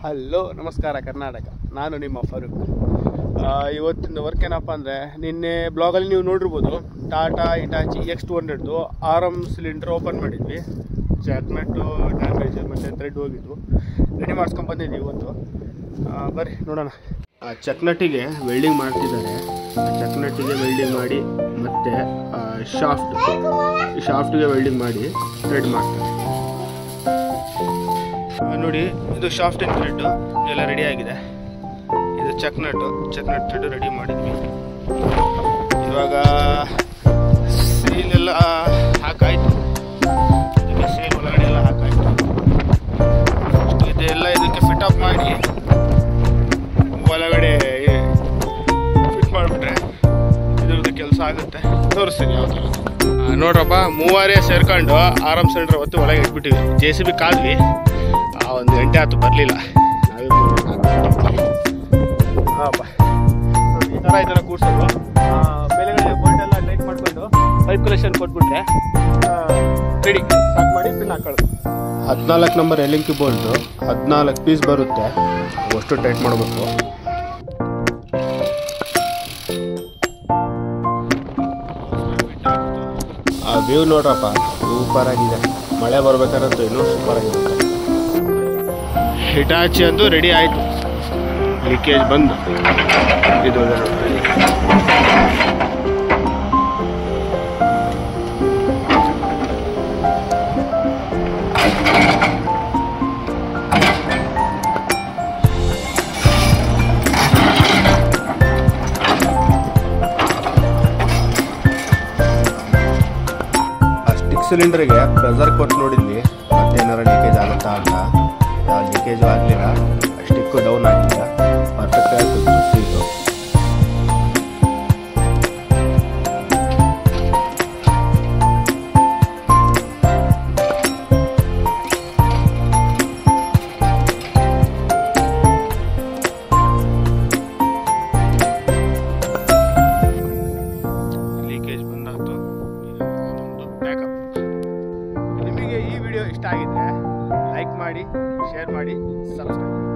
Hello ನಮಸ್ಕಾರ ಕರ್ನಾಟಕ, ನಾನು ನಿಮ್ಮ ಫರೂಕ್. ಇವತ್ತಿನ ವರ್ಕ್ ಏನಪ್ಪ ಅಂದರೆ, ನಿನ್ನೆ ಬ್ಲಾಗಲ್ಲಿ ನೀವು ನೋಡಿರ್ಬೋದು, Tata Hitachi X200 arm cylinder open ಮಾಡಿದ್ವಿ. ಜಾಕ್ನೆಟ್ಟು ಡ್ಯಾಮೇಜ್ ಮತ್ತು ಥ್ರೆಡ್ ಹೋಗಿದ್ವು, ರೆಡಿ ಮಾಡಿಸ್ಕೊಂಡು ಬಂದಿದ್ವಿ ಇವತ್ತು. ಬರ್ರಿ ನೋಡೋಣ. ಚಕ್ನಟ್ಟಿಗೆ ವೆಲ್ಡಿಂಗ್ ಮಾಡ್ತಿದ್ದಾರೆ. ಚಕ್ನಟ್ಟಿಗೆ ವೆಲ್ಡಿಂಗ್ ಮಾಡಿ ಮತ್ತು ಶಾಫ್ಟ್ಗೆ ವೆಲ್ಡಿಂಗ್ ಮಾಡಿ ಥ್ರೆಡ್ ಮಾಡ್ತಾರೆ. ನೋಡಿ, ಇದು ಶಾಫ್ಟಿನ ಥ್ರೆಡ್ ಎಲ್ಲ ರೆಡಿ ಆಗಿದೆ. ಇದು ಚಕ್ನಟ್ ಥ್ರೆಡ್ ರೆಡಿ ಮಾಡಿದ್ವಿ. ಇವಾಗ ಸೀಲೆಲ್ಲ ಹಾಕಾಯ್ತು. ಇದಕ್ಕೆ ಸೀಲ್ ಒಳಗಡೆ ಎಲ್ಲ ಹಾಕಾಯ್ತು. ಇದೆಲ್ಲ ಇದಕ್ಕೆ ಫಿಟ್ ಅಪ್ ಮಾಡಿ ಒಳಗಡೆ ಫಿಟ್ ಮಾಡಿಬಿಟ್ರೆ ಇದ್ರದ್ದು ಕೆಲಸ ಆಗುತ್ತೆ. ತೋರಿಸ್ತೀನಿ ಯಾವ ಥರ. ನೋಡ್ರಪ್ಪ, ಮೂವರೇ ಸೇರ್ಕೊಂಡು ಆರಾಮ್ ಸಿಲಿಂಡ್ರ್ ಹೊತ್ತು ಒಳಗೆ ಇಟ್ಬಿಟ್ಟಿವಿ. JCB ಕಾದ್ವಿ, ಒಂದು ಗಂಟೆ ಆಯ್ತು ಬರಲಿಲ್ಲ. ನಾವೇ ಹಾಂ ಈ ಥರ ಇದನ್ನು ಕೂರ್ಸೋದು. ಮೇಲೆಗಡೆ ಬೋಲ್ಟೆಲ್ಲ ಟೈಟ್ ಮಾಡಿಕೊಂಡು ಪೈಪ್ ಕಲೆಕ್ಷನ್ ಕೊಟ್ಬಿಟ್ರೆ ರೆಡಿ ಸ್ಟಾರ್ಟ್ ಮಾಡಿ ಪಿನ್ ಹಾಕೊಳ್ಳೋದು. 14 ನಂಬರ್ ಎಲಿಂಕಿ ಬೋಲ್ಟು 14 ಪೀಸ್ ಬರುತ್ತೆ. ಅಷ್ಟು ಟೈಟ್ ಮಾಡಬೇಕು. ಆ ವ್ಯೂ ನೋಡ್ರಪ್ಪ, ಸೂಪರ್ ಆಗಿದೆ. ಮಳೆ ಬರ್ಬೇಕಾದ್ರಂತೂ ಇನ್ನೂ ಸೂಪರ್ ಆಗಿರುತ್ತೆ. ಹಿಟಾಚಿ ಅಂತೂ ರೆಡಿ ಆಯಿತು. ಲೀಕೇಜ್ ಬಂದು ಇದು ಸಿಲಿಂಡರ್ಗೆ ಪ್ರೆಷರ್ ಕೊಟ್ಟು ನೋಡಿದ್ವಿ, ಮತ್ತೇನಾರ ಲೀಕೇಜ್ ಆಗುತ್ತಾ ಅಂತ. ಯಾವ ಲೀಕೇಜು ಆಗಲಿಲ್ಲ, ಸ್ಟಿಕ್ಕು ಡೌನ್ ಆಗಲಿಲ್ಲ, ಪರ್ಫೆಕ್ಟ್ ಆಗಿ ಸೀಟು. ಲೀಕೇಜ್ ಬಂದಾಯ್ತು. ಬ್ಯಾಕಪ್. ನಿಮಗೆ ಈ ವಿಡಿಯೋ ಇಷ್ಟ ಆಗಿದ್ರೆ ಲೈಕ್ ಮಾಡಿ, ಶೇರ್ ಮಾಡಿ, ಸಬ್ಸ್ಕ್ರೈಬ್ ಮಾಡಿ.